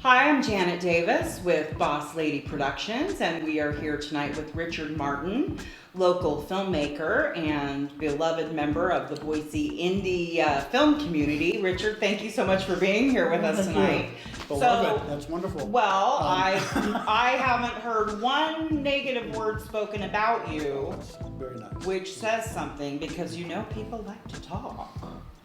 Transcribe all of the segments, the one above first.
Hi, I'm Janet Davis with Boss Lady Productions, and we are here tonight with Richard Martin, local filmmaker and beloved member of the Boise indie film community. Richard, thank you so much for being here with us tonight. Beloved, that's wonderful. Well, I haven't heard one negative word spoken about you, That's very nice. which says something because you know people like to talk.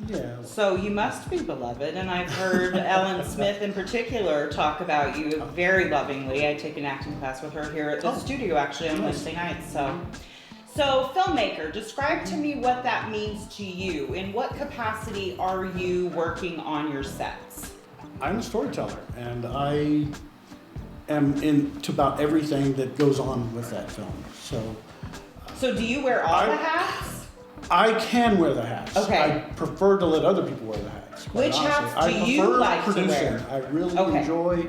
Yeah. So you must be beloved, and I've heard Ellen Smith in particular talk about you very lovingly. I take an acting class with her here at the studio actually on Wednesday nights. So filmmaker, describe to me what that means to you. In what capacity are you working on your sets? I'm a storyteller, and I am into about everything that goes on with that film. So do you wear all the hats? I can wear the hats. Okay. I prefer to let other people wear the hats. Which hats do you like to wear? I really enjoy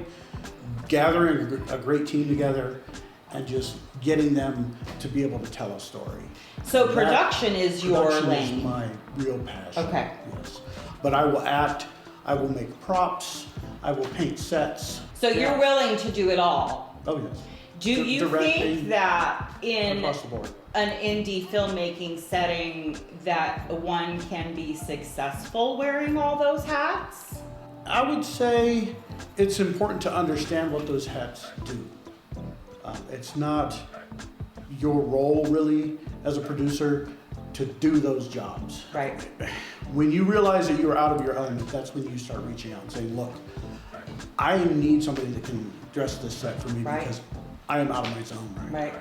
gathering a great team together and just getting them to be able to tell a story. So production is your lane. Production is my real passion. Okay. Yes. But I will act, I will make props, I will paint sets. So you're willing to do it all? Oh, yes. Do you think that in across the board. an indie filmmaking setting that one can be successful wearing all those hats? I would say it's important to understand what those hats do. It's not your role really as a producer to do those jobs. Right. When you realize that you're out of your element, that's when you start reaching out and saying, look, I need somebody that can dress this set for me because I am out of my zone right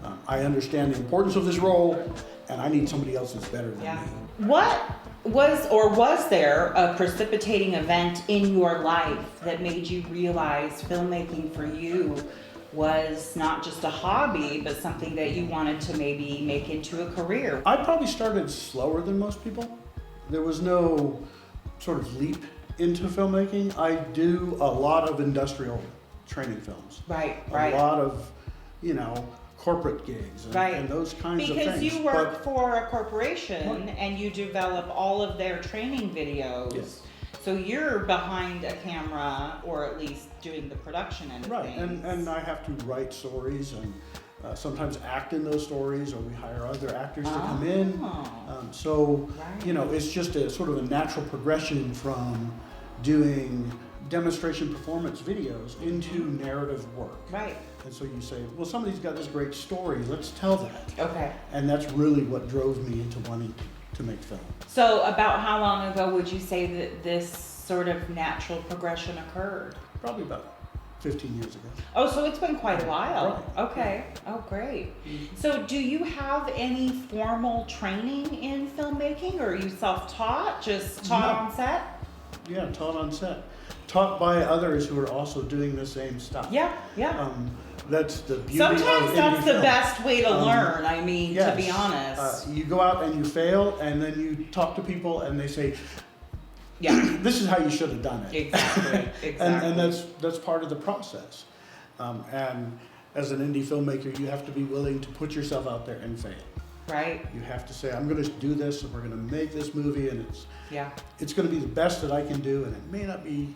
now. I understand the importance of this role, and I need somebody else that's better than me. What was there a precipitating event in your life that made you realize filmmaking for you was not just a hobby, but something that you wanted to maybe make into a career? I probably started slower than most people. There was no sort of leap into filmmaking. I do a lot of industrial training films. Right. A lot of, corporate gigs and those kinds of things. Because you work for a corporation and you develop all of their training videos. Yes. So you're behind a camera, or at least doing the production end of things. And I have to write stories and sometimes act in those stories, or we hire other actors to come in. It's just a sort of a natural progression from doing demonstration performance videos into narrative work. Right. And so you say, well, somebody's got this great story, let's tell that. Okay. And that's really what drove me into wanting to make film. So about how long ago would you say that this sort of natural progression occurred? Probably about 15 years ago. Oh, so it's been quite a while. Right. Okay. Oh, great. So do you have any formal training in filmmaking, or are you self-taught, just taught on set? Yeah, taught on set. Taught by others who are also doing the same stuff. Yeah. That's the beauty of indie Sometimes that's the film. best way to learn, to be honest. You go out and you fail, and then you talk to people and they say, this is how you should have done it. Exactly. And that's part of the process. And as an indie filmmaker, you have to be willing to put yourself out there and fail. Right. You have to say, I'm going to do this, and we're going to make this movie, and it's going to be the best that I can do, and it may not be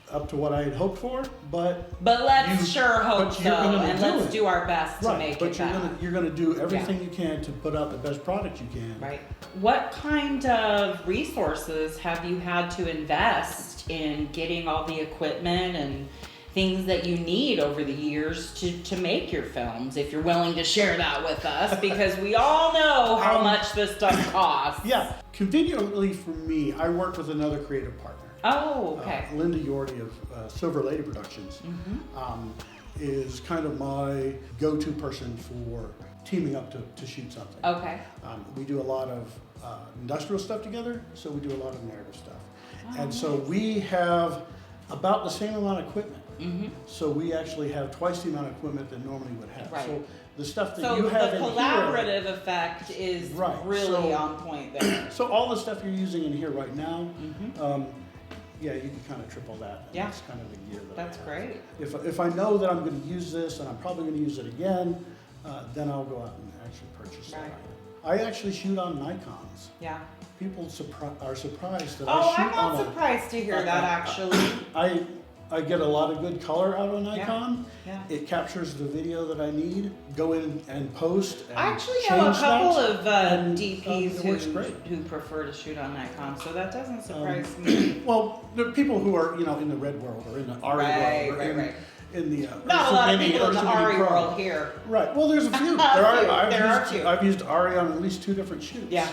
up to what I had hoped for, but let's sure hope so, and let's do our best to make it better. But you're going to do everything you can to put out the best product you can. Right. What kind of resources have you had to invest in getting all the equipment and things that you need over the years to make your films, if you're willing to share that with us, because we all know how much this stuff costs. Yeah. Conveniently for me, I work with another creative partner. Oh, okay. Linda Yorty of Silver Lady Productions is kind of my go-to person for teaming up to shoot something. Okay. We do a lot of industrial stuff together, so we do a lot of narrative stuff. And nice. So we have about the same amount of equipment. So we actually have twice the amount of equipment that normally would have. Right. So the stuff that you have in here. So the collaborative effect is really on point there. So all the stuff you're using in here right now, you can kind of triple that. Yeah. That's kind of the gear That's great. If I know that I'm going to use this and I'm probably going to use it again, then I'll go out and actually purchase that. I actually shoot on Nikons. Yeah. People are surprised that Oh, I shoot I'm not on surprised to hear that actually. I get a lot of good color out of Nikon. Yeah. It captures the video that I need. Go in and post. And I actually have a couple of DPs who prefer to shoot on Nikon, so that doesn't surprise me. Well, there are people who are in the red world or in the ARRI world or in the not a lot of people in the ARRI world here. Right. Well, there's a few. There are two. I've used ARRI on at least 2 different shoots. Yeah.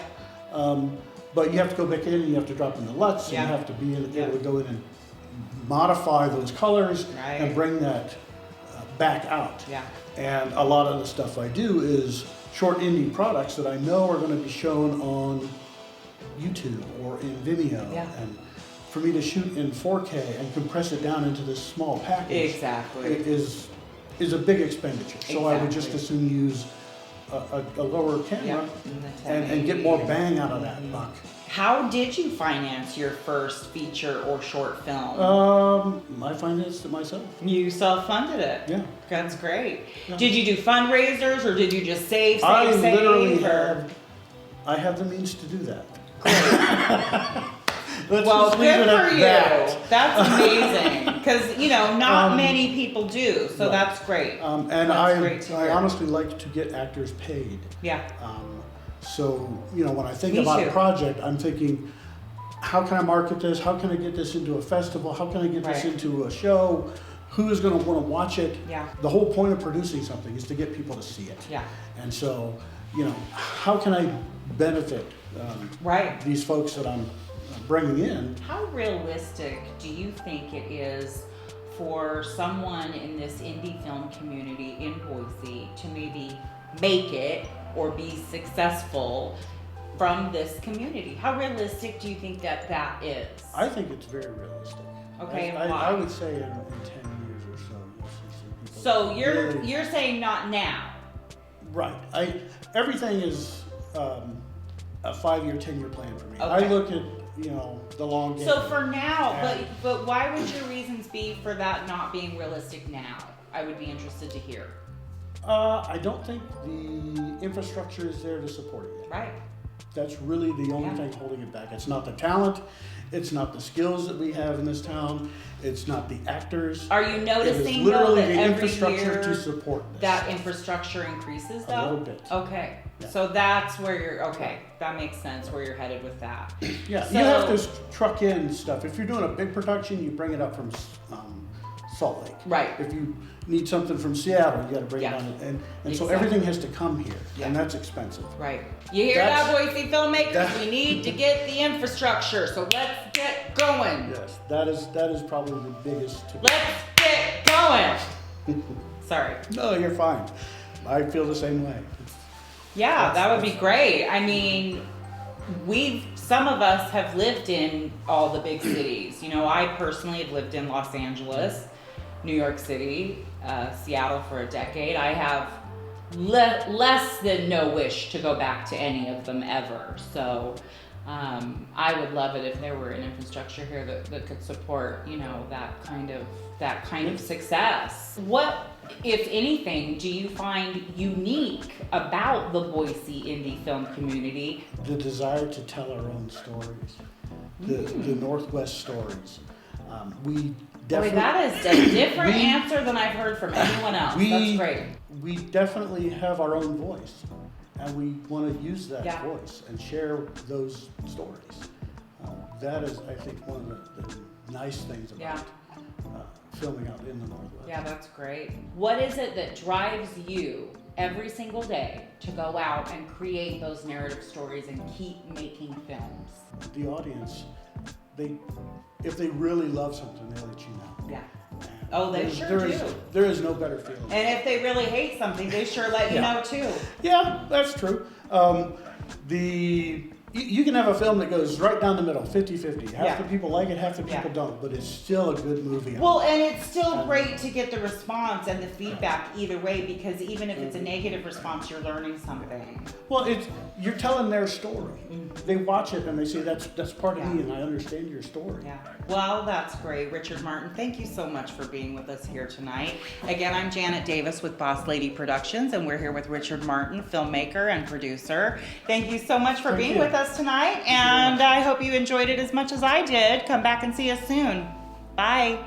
But you have to go back in and you have to drop in the LUTs and you have to be able to go in and modify those colors and bring that back out. Yeah. And a lot of the stuff I do is short indie products that I know are going to be shown on YouTube or in Vimeo. Yeah. And for me to shoot in 4K and compress it down into this small package is a big expenditure. So I would just as soon use a lower camera and get more bang out of that buck. How did you finance your first feature or short film? I financed it myself. You self-funded it? Yeah. That's great. Yeah. Did you do fundraisers or did you just save? I have the means to do that. Well, good for you. That's amazing. Because, not many people do. So that's great. And I honestly like to get actors paid. Yeah. So, when I think about a project, I'm thinking, how can I market this? How can I get this into a festival? How can I get this into a show? Who is going to want to watch it? Yeah. The whole point of producing something is to get people to see it. Yeah. And so, how can I benefit these folks that I'm bringing in? How realistic do you think it is for someone in this indie film community in Boise to maybe make it or be successful from this community? How realistic do you think that is? I think it's very realistic. Okay, I would say in 10 years or so, you'll see some people. So you're saying not now? Right. Everything is a 5-year, 10-year plan for me. Okay. I look at the long game. So for now, but why would your reasons be for that not being realistic now? I would be interested to hear. I don't think the infrastructure is there to support it yet. Right. That's really the only thing holding it back. It's not the talent. It's not the skills that we have in this town. It's not the actors. Are you noticing though that the every infrastructure year to support this. That infrastructure increases though? A little bit. Okay. Yeah. So that's where that makes sense where you're headed with that. Yeah, you have to truck in stuff. If you're doing a big production, you bring it up from Salt Lake. Right. If you need something from Seattle, you got to bring it on, and so everything has to come here, and that's expensive. Right. You hear that, Boise filmmakers? We need to get the infrastructure, so let's get going. Yes, that is probably the biggest. Let's get going. Sorry. No, you're fine. I feel the same way. Yeah, that would be great. I mean, some of us have lived in all the big cities. I personally have lived in Los Angeles, New York City, Seattle for a decade. I have less than no wish to go back to any of them ever. So I would love it if there were an infrastructure here that could support, that kind of success. What, if anything, do you find unique about the Boise indie film community? The desire to tell our own stories, the Northwest stories. We definitely. Boy, that is a different answer than I've heard from anyone else. That's great. We definitely have our own voice, and we want to use that voice and share those stories. That is, I think, one of the nice things about filming out in the Northwest. Yeah, that's great. What is it that drives you every single day to go out and create those narrative stories and keep making films? The audience, if they really love something, they let you know. Yeah. Oh, they sure do. There is no better feeling. And if they really hate something, they sure let you know too. Yeah, that's true. The You can have a film that goes right down the middle, 50-50. Half Yeah. the people like it, half the people Yeah. don't, but it's still a good movie. Well, and it's still great to get the response and the feedback either way, because even if it's a negative response, you're learning something. Well, you're telling their story. They watch it and they say, that's part of Yeah. me, and I understand your story. Yeah. Well, that's great. Richard Martin, thank you so much for being with us here tonight. Again, I'm Janet Davis with Boss Lady Productions, and we're here with Richard Martin, filmmaker and producer. Thank you so much for Thank being you. with us tonight, and I hope you enjoyed it as much as I did. Come back and see us soon. Bye.